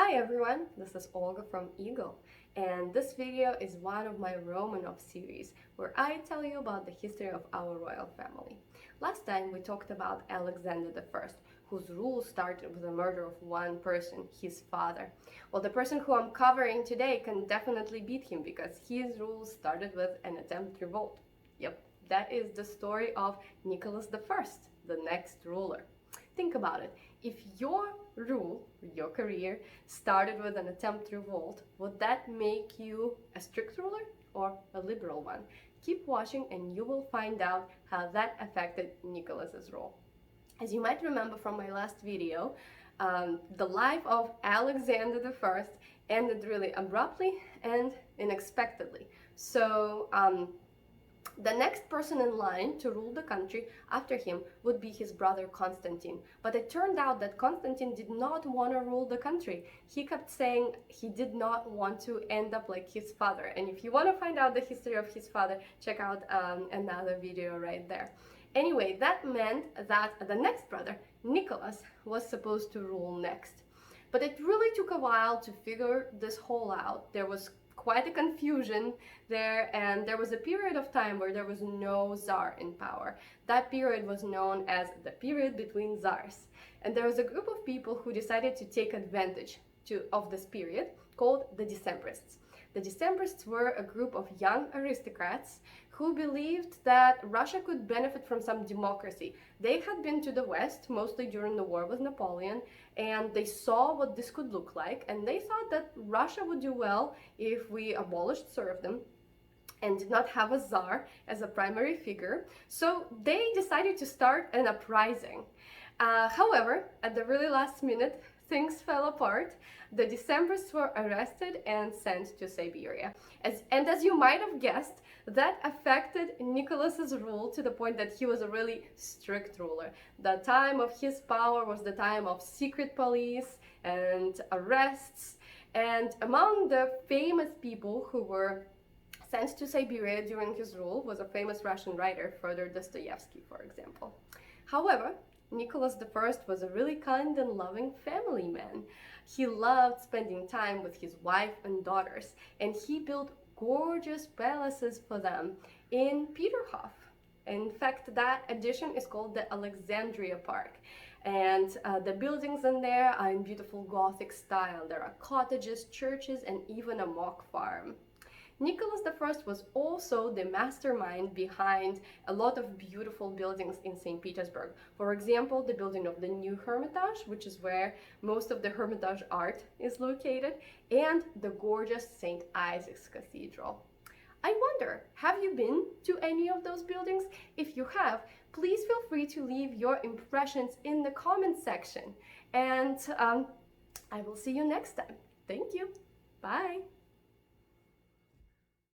Hi everyone, this is Olga from Eagle, and this video is one of my Romanov series where I tell you about the history of our royal family. Last time we talked about Alexander I, whose rule started with the murder of one person, his father. Well, the person who I'm covering today can definitely beat him because his rule started with an attempted revolt. Yep, that is the story of Nicholas I, the next ruler. Think about it. If your rule, your career, started with an attempted revolt, would that make you a strict ruler or a liberal one? Keep watching and you will find out how that affected Nicholas's rule. As you might remember from my last video, the life of Alexander I ended really abruptly and unexpectedly. So the next person in line to rule the country after him would be his brother Constantine. But it turned out that Constantine did not want to rule the country. He kept saying he did not want to end up like his father. And if you want to find out the history of his father, check out another video right there. Anyway, that meant that the next brother, Nicholas, was supposed to rule next. But it really took a while to figure this whole out. There was quite a confusion there, and there was a period of time where there was no czar in power. That period was known as the period between czars. And there was a group of people who decided to take advantage of this period called the Decembrists. The Decembrists were a group of young aristocrats who believed that Russia could benefit from some democracy. They had been to the West, mostly during the war with Napoleon, and they saw what this could look like, and they thought that Russia would do well if we abolished serfdom and did not have a czar as a primary figure. So they decided to start an uprising. However, at the really last minute, things fell apart. The Decembrists were arrested and sent to Siberia. As you might have guessed, that affected Nicholas's rule to the point that he was a really strict ruler. The time of his power was the time of secret police and arrests. And among the famous people who were sent to Siberia during his rule was a famous Russian writer, Feodor Dostaevsky, for example. However, Nicholas I was a really kind and loving family man. He loved spending time with his wife and daughters, and he built gorgeous palaces for them in Peterhof. In fact, that addition is called the Alexandria Park. And the buildings in there are in beautiful Gothic style. There are cottages, churches, and even a mock farm. Nicholas I was also the mastermind behind a lot of beautiful buildings in St. Petersburg. For example, the building of the new Hermitage, which is where most of the Hermitage art is located, and the gorgeous St. Isaac's Cathedral. I wonder, have you been to any of those buildings? If you have, please feel free to leave your impressions in the comments section. And I will see you next time. Thank you. Bye.